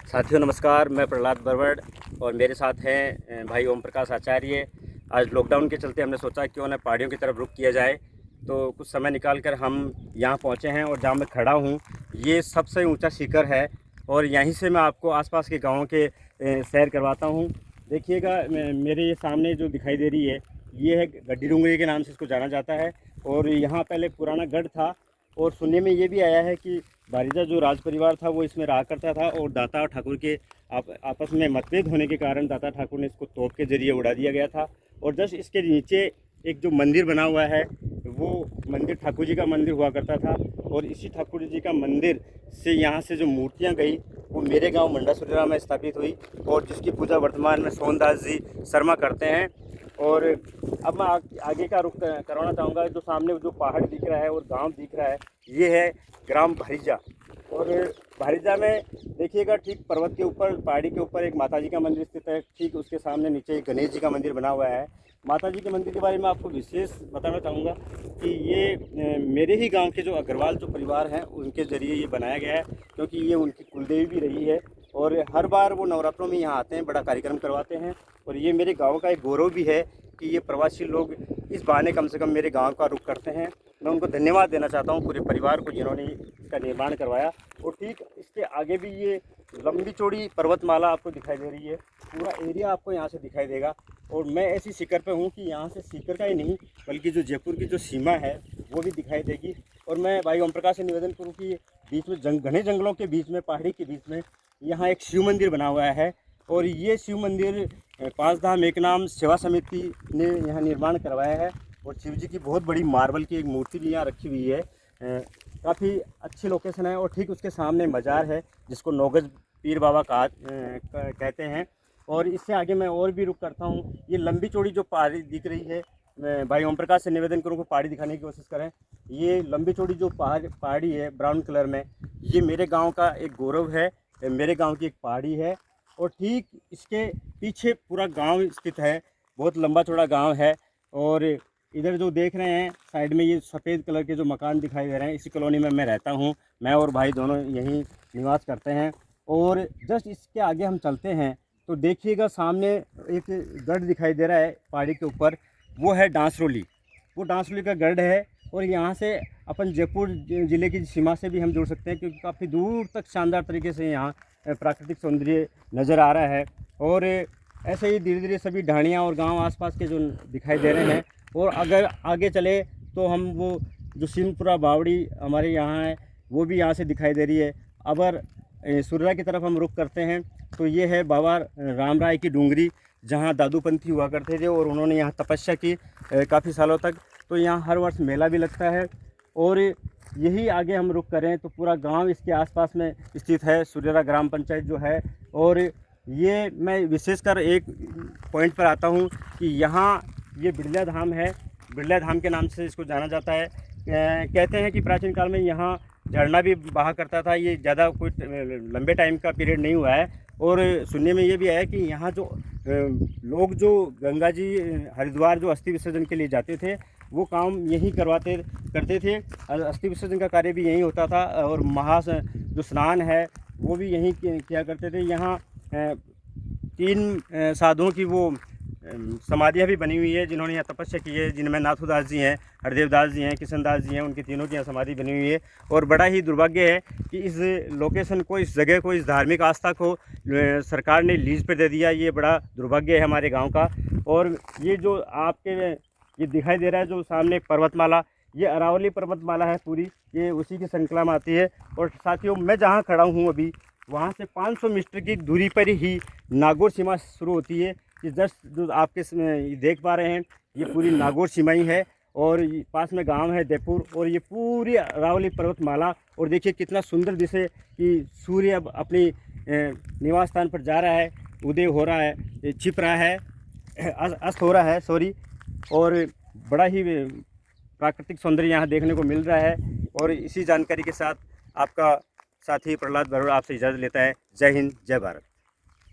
साथियों नमस्कार, मैं प्रहलाद बरवड़ और मेरे साथ हैं भाई ओम प्रकाश आचार्य। आज लॉकडाउन के चलते हमने सोचा क्यों ना पहाड़ियों की तरफ रुख किया जाए, तो कुछ समय निकाल कर हम यहाँ पहुँचे हैं। और जहाँ मैं खड़ा हूँ ये सबसे ऊंचा शिखर है और यहीं से मैं आपको आसपास के गाँवों के सैर करवाता हूँ। देखिएगा मेरे ये सामने जो दिखाई दे रही है ये है गड्डी डूंगरी के नाम से इसको जाना जाता है। और यहाँ पहले पुराना गढ़ था और सुनने में ये भी आया है कि बारिजा जो राज परिवार था वो इसमें रहा करता था और दाता और ठाकुर के आपस में मतभेद होने के कारण दाता ठाकुर ने इसको तोप के जरिए उड़ा दिया गया था। और जस्ट इसके नीचे एक जो मंदिर बना हुआ है वो मंदिर ठाकुर जी का मंदिर हुआ करता था। और इसी ठाकुर जी का मंदिर से यहाँ से जो मूर्तियाँ गई वो मेरे गांव मंडा सुरेरा में स्थापित हुई और जिसकी पूजा वर्तमान में सोनदास जी शर्मा करते हैं। और अब मैं आगे का रुख करवाना चाहूँगा। जो सामने जो पहाड़ दिख रहा है और गांव दिख रहा है ये है ग्राम भारिजा। और भारिजा में देखिएगा ठीक पर्वत के ऊपर पहाड़ी के ऊपर एक माता जी का मंदिर स्थित है। ठीक उसके सामने नीचे एक गणेश जी का मंदिर बना हुआ है। माता जी के मंदिर के बारे में आपको विशेष बताना चाहूँगा कि ये मेरे ही गांव के जो अग्रवाल जो परिवार हैं उनके ज़रिए ये बनाया गया है, क्योंकि ये उनकी कुलदेवी भी रही है। और हर बार वो नवरात्रों में यहाँ आते हैं, बड़ा कार्यक्रम करवाते हैं। और ये मेरे गांव का एक गौरव भी है कि ये प्रवासी लोग इस बहाने कम से कम मेरे गांव का रुख करते हैं। मैं उनको धन्यवाद देना चाहता हूँ पूरे परिवार को जिन्होंने इसका निर्माण करवाया। और ठीक इसके आगे भी ये लंबी चौड़ी पर्वतमाला आपको दिखाई दे रही है, पूरा एरिया आपको यहाँ से दिखाई देगा। और मैं ऐसी शिखर पे हूँ कि यहाँ से शिखर का ही नहीं बल्कि जो जयपुर की जो सीमा है वो भी दिखाई देगी। और मैं भाई ओम प्रकाश से निवेदन करूँ कि बीच में घने जंगलों के बीच में पहाड़ी के बीच में यहाँ एक शिव मंदिर बना हुआ है। और ये शिव मंदिर 5 धाम एक नाम सेवा समिति ने यहाँ निर्माण करवाया है। और शिव जी की बहुत बड़ी मार्बल की एक मूर्ति भी यहाँ रखी हुई है। काफ़ी अच्छी लोकेशन है। और ठीक उसके सामने मज़ार है जिसको नौगज पीर बाबा कहते हैं। और इससे आगे मैं और भी रुख करता हूँ। ये लंबी चौड़ी जो पहाड़ी दिख रही है, मैं भाई ओम प्रकाश से निवेदन करूँगा पहाड़ी दिखाने की कोशिश करें। ये लंबी चौड़ी जो पहाड़ी है ब्राउन कलर में, ये मेरे गाँव का एक गौरव है, मेरे गाँव की एक पहाड़ी है। और ठीक इसके पीछे पूरा गांव स्थित है, बहुत लंबा चौड़ा गांव है। और इधर जो देख रहे हैं साइड में ये सफ़ेद कलर के जो मकान दिखाई दे रहे हैं, इसी कॉलोनी में मैं रहता हूं। मैं और भाई दोनों यहीं निवास करते हैं। और जस्ट इसके आगे हम चलते हैं तो देखिएगा सामने एक गढ़ दिखाई दे रहा है पहाड़ी के ऊपर, वो है डांसरोली। वो डांसरोली का गढ़ है। और यहाँ से अपन जयपुर ज़िले की सीमा से भी हम जुड़ सकते हैं, क्योंकि काफ़ी दूर तक शानदार तरीके से यहाँ प्राकृतिक सौंदर्य नज़र आ रहा है। और ऐसे ही धीरे धीरे सभी ढाणियाँ और गांव आसपास के जो दिखाई दे रहे हैं। और अगर आगे चले तो हम वो जो सिंहपुरा बावड़ी हमारे यहाँ है वो भी यहाँ से दिखाई दे रही है। अगर सुर्रा की तरफ हम रुख करते हैं तो ये है बाबा राम राय की डूंगरी, जहाँ दादूपंथी हुआ करते थे और उन्होंने यहाँ तपस्या की काफ़ी सालों तक। तो यहाँ हर वर्ष मेला भी लगता है। और यही आगे हम रुख करें तो पूरा गांव इसके आसपास में स्थित है, सुरेरा ग्राम पंचायत जो है। और ये मैं विशेषकर एक पॉइंट पर आता हूँ कि यहाँ ये बिरला धाम है, बिरला धाम के नाम से इसको जाना जाता है। कहते हैं कि प्राचीन काल में यहाँ झरना भी बहा करता था। ये ज़्यादा कोई लंबे टाइम का पीरियड नहीं हुआ है। और सुनने में ये भी आया कि यहाँ जो लोग जो गंगा जी हरिद्वार जो अस्थि विसर्जन के लिए जाते थे वो काम यहीं करते थे। अस्थि विसर्जन का कार्य भी यहीं होता था। और जो स्नान है वो भी यहीं किया करते थे। यहाँ 3 साधुओं की वो समाधियाँ भी बनी हुई है जिन्होंने यहाँ तपस्या की है, जिनमें नाथुदास जी हैं, हरदेव दास जी हैं, किशन दास जी हैं, उनकी तीनों की यहाँ समाधि बनी हुई है। और बड़ा ही दुर्भाग्य है कि इस लोकेशन को, इस जगह को, इस धार्मिक आस्था को सरकार ने लीज पर दे दिया। ये बड़ा दुर्भाग्य है हमारे गांव का। और ये जो आपके ये दिखाई दे रहा है जो सामने पर्वतमाला, ये अरावली पर्वतमाला है पूरी, ये उसी की श्रृंखला में आती है। और साथियों मैं जहाँ खड़ा हूँ अभी वहाँ से 500 मीटर की दूरी पर ही नागौर सीमा शुरू होती है। ये जस्ट जो आपके देख पा रहे हैं ये पूरी नागौर सीमा ही है। और पास में गांव है देवपुर। और ये पूरी अरावली पर्वतमाला। और देखिए कितना सुंदर दिशे कि सूर्य अब अपनी निवास स्थान पर जा रहा है, उदय हो रहा है, छिप रहा है, अस्त हो रहा है सॉरी। और बड़ा ही प्राकृतिक सौंदर्य यहाँ देखने को मिल रहा है। और इसी जानकारी के साथ आपका साथी प्रहलाद बरवड़ आपसे इजाज़त लेता है। जय हिंद, जय भारत।